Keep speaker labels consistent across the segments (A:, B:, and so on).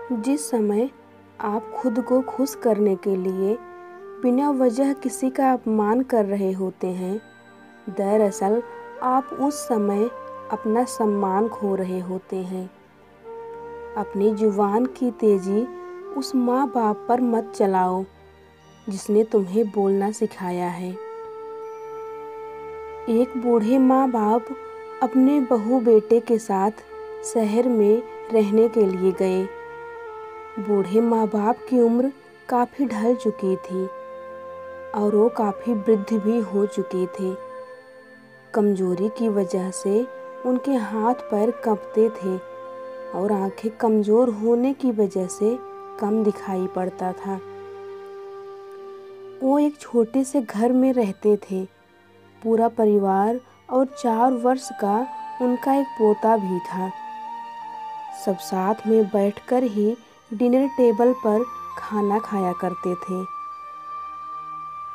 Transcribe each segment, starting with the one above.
A: जिस समय आप खुद को खुश करने के लिए बिना वजह किसी का अपमान कर रहे होते हैं, दरअसल आप उस समय अपना सम्मान खो रहे होते हैं। अपनी जुबान की तेजी उस माँ बाप पर मत चलाओ जिसने तुम्हें बोलना सिखाया है। एक बूढ़े माँ बाप अपने बहू बेटे के साथ शहर में रहने के लिए गए। बूढ़े माँ बाप की उम्र काफ़ी ढल चुकी थी और वो काफ़ी वृद्ध भी हो चुके थे। कमजोरी की वजह से उनके हाथ पैर कांपते थे और आंखें कमज़ोर होने की वजह से कम दिखाई पड़ता था। वो एक छोटे से घर में रहते थे। पूरा परिवार और 4 वर्ष का उनका एक पोता भी था। सब साथ में बैठकर ही डिनर टेबल पर खाना खाया करते थे।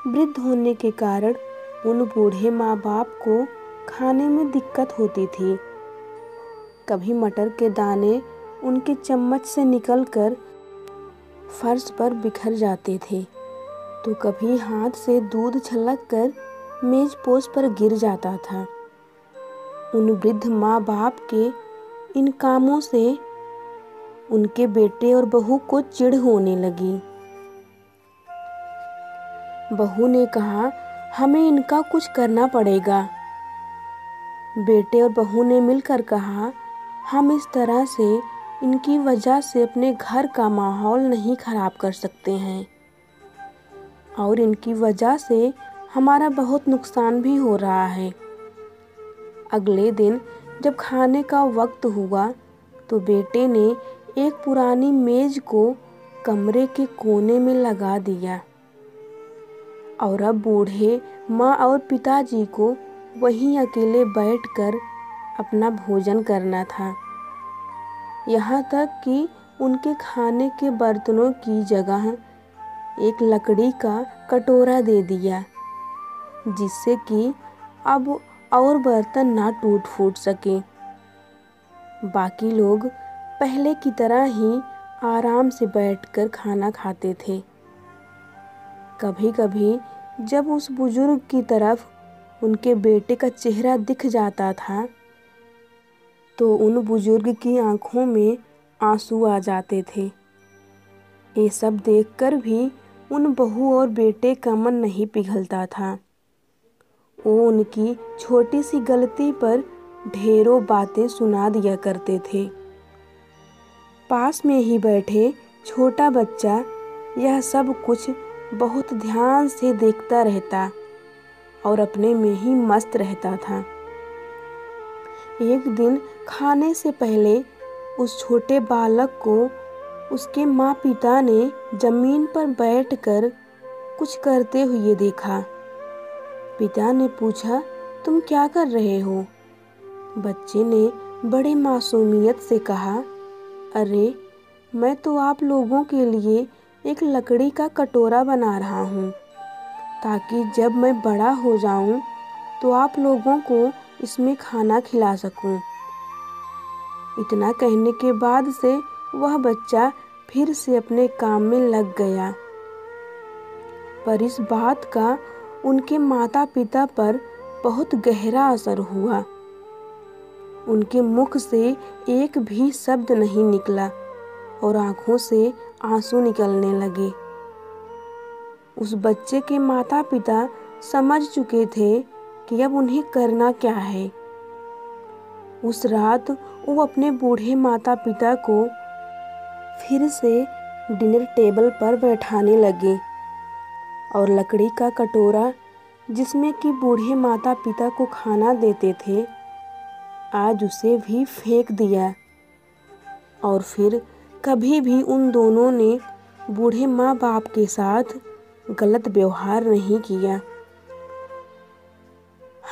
A: वृद्ध होने के कारण उन बूढ़े माँ बाप को खाने में दिक्कत होती थी। कभी मटर के दाने उनके चम्मच से निकलकर फर्श पर बिखर जाते थे, तो कभी हाथ से दूध छलककर मेज पोश पर गिर जाता था। उन वृद्ध माँ बाप के इन कामों से उनके बेटे और बहू को चिढ़ होने लगी। बहू ने कहा, हमें इनका कुछ करना पड़ेगा। बेटे और बहू ने मिलकर कहा, हम इस तरह से इनकी वजह से अपने घर का माहौल नहीं खराब कर सकते हैं और इनकी वजह से हमारा बहुत नुकसान भी हो रहा है। अगले दिन जब खाने का वक्त हुआ तो बेटे ने एक पुरानी मेज को कमरे के कोने में लगा दिया और अब बूढ़े माँ और पिताजी को वहीं अकेले बैठकर अपना भोजन करना था। यहाँ तक कि उनके खाने के बर्तनों की जगह एक लकड़ी का कटोरा दे दिया, जिससे कि अब और बर्तन ना टूट फूट सके। बाकी लोग पहले की तरह ही आराम से बैठकर खाना खाते थे। कभी कभी जब उस बुजुर्ग की तरफ उनके बेटे का चेहरा दिख जाता था तो उन बुजुर्ग की आंखों में आंसू आ जाते थे। ये सब देखकर भी उन बहू और बेटे का मन नहीं पिघलता था। वो उनकी छोटी सी गलती पर ढेरों बातें सुना दिया करते थे। पास में ही बैठे छोटा बच्चा यह सब कुछ बहुत ध्यान से देखता रहता और अपने में ही मस्त रहता था। एक दिन खाने से पहले उस छोटे बालक को उसके माँ पिता ने जमीन पर बैठकर कुछ करते हुए देखा। पिता ने पूछा, तुम क्या कर रहे हो? बच्चे ने बड़े मासूमियत से कहा, अरे मैं तो आप लोगों के लिए एक लकड़ी का कटोरा बना रहा हूँ ताकि जब मैं बड़ा हो जाऊँ तो आप लोगों को इसमें खाना खिला सकूं। इतना कहने के बाद से वह बच्चा फिर से अपने काम में लग गया। पर इस बात का उनके माता पिता पर बहुत गहरा असर हुआ। उनके मुख से एक भी शब्द नहीं निकला और आंखों से आंसू निकलने लगे। उस बच्चे के माता पिता समझ चुके थे कि अब उन्हें करना क्या है। उस रात वो अपने बूढ़े माता पिता को फिर से डिनर टेबल पर बैठाने लगे और लकड़ी का कटोरा जिसमें कि बूढ़े माता पिता को खाना देते थे, आज उसे भी फेंक दिया। और फिर कभी भी उन दोनों ने बूढ़े माँ बाप के साथ गलत व्यवहार नहीं किया।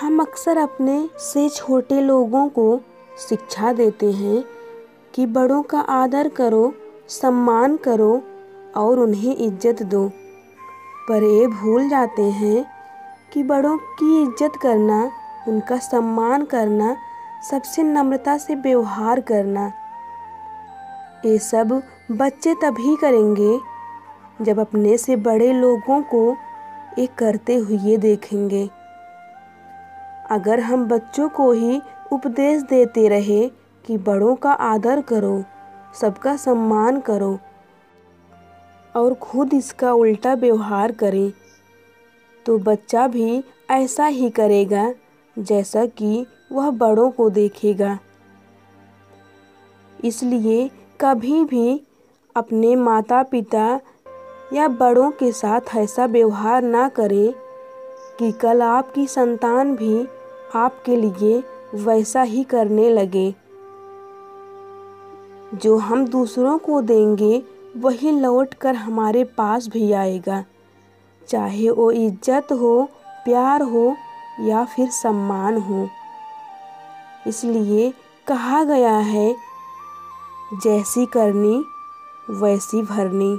A: हम अक्सर अपने से छोटे लोगों को शिक्षा देते हैं कि बड़ों का आदर करो, सम्मान करो और उन्हें इज्जत दो, पर ये भूल जाते हैं कि बड़ों की इज्जत करना, उनका सम्मान करना, सबसे नम्रता से व्यवहार करना, ये सब बच्चे तभी करेंगे जब अपने से बड़े लोगों को ये करते हुए देखेंगे। अगर हम बच्चों को ही उपदेश देते रहे कि बड़ों का आदर करो, सबका सम्मान करो और खुद इसका उल्टा व्यवहार करें, तो बच्चा भी ऐसा ही करेगा जैसा कि वह बड़ों को देखेगा। इसलिए कभी भी अपने माता पिता या बड़ों के साथ ऐसा व्यवहार ना करें कि कल आपकी संतान भी आपके लिए वैसा ही करने लगे। जो हम दूसरों को देंगे वही लौट कर हमारे पास भी आएगा, चाहे वो इज्जत हो, प्यार हो या फिर सम्मान हो। इसलिए कहा गया है, जैसी करनी वैसी भरनी।